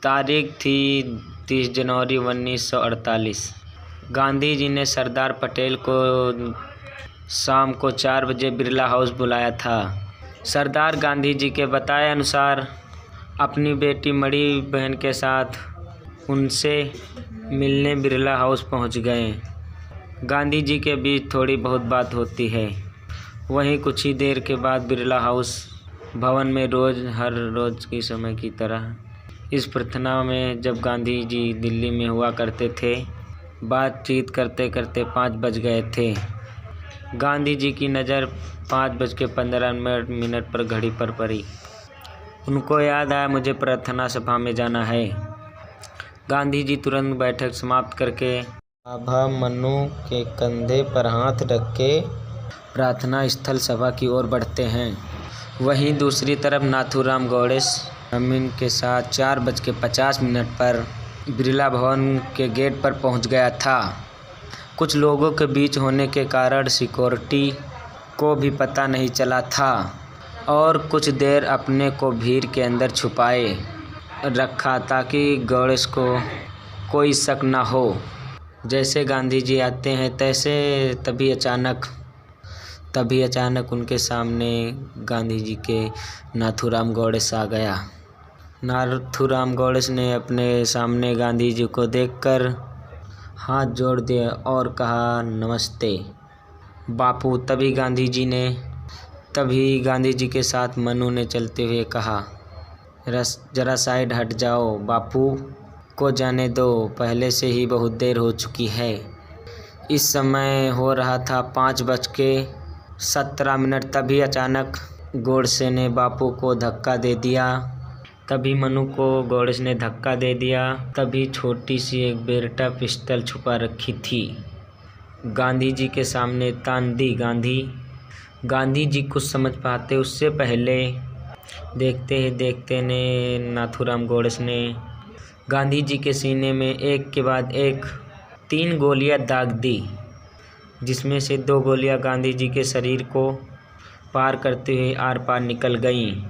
तारीख थी 30 जनवरी 1948। गांधी जी ने सरदार पटेल को शाम को 4 बजे बिरला हाउस बुलाया था। सरदार गांधी जी के बताए अनुसार अपनी बेटी बड़ी बहन के साथ उनसे मिलने बिरला हाउस पहुंच गए। गांधी जी के बीच थोड़ी बहुत बात होती है। वहीं कुछ ही देर के बाद बिरला हाउस भवन में हर रोज़ की समय की तरह इस प्रार्थना में जब गांधी जी दिल्ली में हुआ करते थे, बातचीत करते करते 5 बज गए थे। गांधी जी की नज़र 5:15 पर घड़ी पर पड़ी। उनको याद आया, मुझे प्रार्थना सभा में जाना है। गांधी जी तुरंत बैठक समाप्त करके बाबा मनु के कंधे पर हाथ रख के प्रार्थना स्थल सभा की ओर बढ़ते हैं। वहीं दूसरी तरफ नाथूराम गौड़ेश अमीन के साथ 4:50 पर बिरला भवन के गेट पर पहुंच गया था। कुछ लोगों के बीच होने के कारण सिक्योरिटी को भी पता नहीं चला था और कुछ देर अपने को भीड़ के अंदर छुपाए रखा ताकि गौड़ेश को कोई शक न हो। जैसे गांधी जी आते हैं तभी अचानक उनके सामने गांधी जी के नाथूराम गौड़ेश आ गया। नाथूराम गौड़ेश ने अपने सामने गांधी जी को देखकर हाथ जोड़ दिए और कहा, नमस्ते बापू। तभी गांधी जी के साथ मनु ने चलते हुए कहा, जरा साइड हट जाओ, बापू को जाने दो, पहले से ही बहुत देर हो चुकी है। इस समय हो रहा था 5:17। तभी अचानक गौड़ेश ने बापू को धक्का दे दिया। तभी मनु को गौड़ेश ने धक्का दे दिया। तभी छोटी सी एक बेरेटा पिस्टल छुपा रखी थी गांधी जी के सामने तान दी। गांधी जी कुछ समझ पाते उससे पहले देखते ही देखते ने नाथूराम गौड़ेश ने गांधी जी के सीने में एक के बाद एक 3 गोलियां दाग दी, जिसमें से 2 गोलियां गांधी जी के शरीर को पार करते हुए आर पार निकल गईं।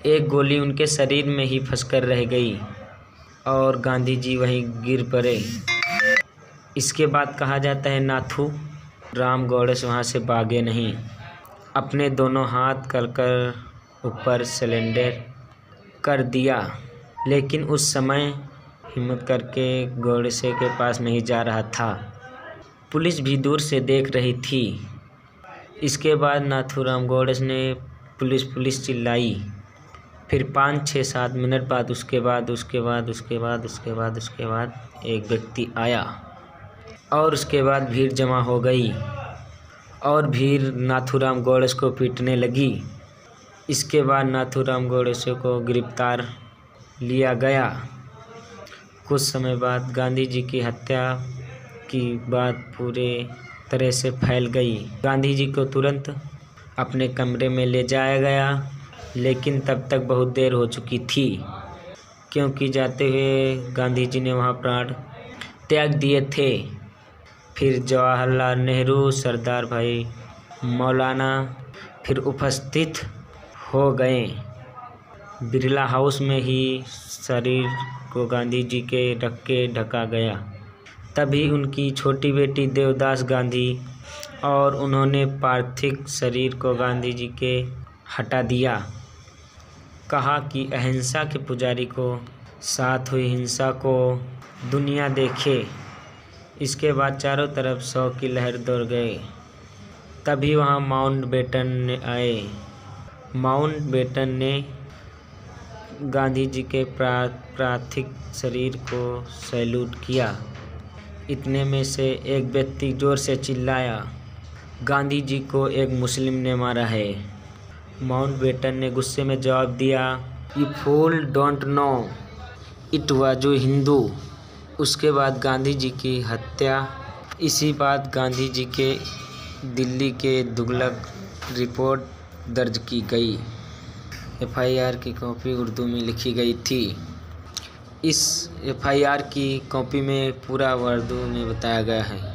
एक गोली उनके शरीर में ही फंसकर रह गई और गांधी जी वहीं गिर पड़े। इसके बाद कहा जाता है नाथूराम गौड़ेश वहाँ से भागे नहीं, अपने दोनों हाथ कर ऊपर सिलेंडर कर दिया। लेकिन उस समय हिम्मत करके गौड़ेश के पास नहीं जा रहा था। पुलिस भी दूर से देख रही थी। इसके बाद नाथूराम गौड़ेश ने पुलिस चिल्लाई। फिर 5-6-7 मिनट बाद उसके बाद एक व्यक्ति आया और उसके बाद भीड़ जमा हो गई और भीड़ नाथूराम गौड़ेश को पीटने लगी। इसके बाद नाथूराम गौड़ेश को गिरफ्तार लिया गया। कुछ समय बाद गांधी जी की हत्या की बात पूरे तरह से फैल गई। गांधी जी को तुरंत अपने कमरे में ले जाया गया, लेकिन तब तक बहुत देर हो चुकी थी, क्योंकि जाते हुए गांधी जी ने वहाँ प्राण त्याग दिए थे। फिर जवाहरलाल नेहरू, सरदार भाई मौलाना फिर उपस्थित हो गए। बिरला हाउस में ही शरीर को गांधी जी के रख के ढका गया। तभी उनकी छोटी बेटी देवदास गांधी और उन्होंने पार्थिव शरीर को गांधी जी के हटा दिया। कहा कि अहिंसा के पुजारी को साथ हुई हिंसा को दुनिया देखे। इसके बाद चारों तरफ शोक की लहर दौड़ गई। तभी वहाँ माउंटबेटन आए। माउंटबेटन ने गांधी जी के पार्थिव शरीर को सैल्यूट किया। इतने में से एक व्यक्ति जोर से चिल्लाया, गांधी जी को एक मुस्लिम ने मारा है। माउंटबेटन ने गुस्से में जवाब दिया, you fool don't know it was Hindu. उसके बाद गांधी जी की हत्या। इसी बात गांधी जी के दिल्ली के तुगलक रिपोर्ट दर्ज की गई। FIR की कॉपी उर्दू में लिखी गई थी। इस FIR की कॉपी में पूरा उर्दू में बताया गया है।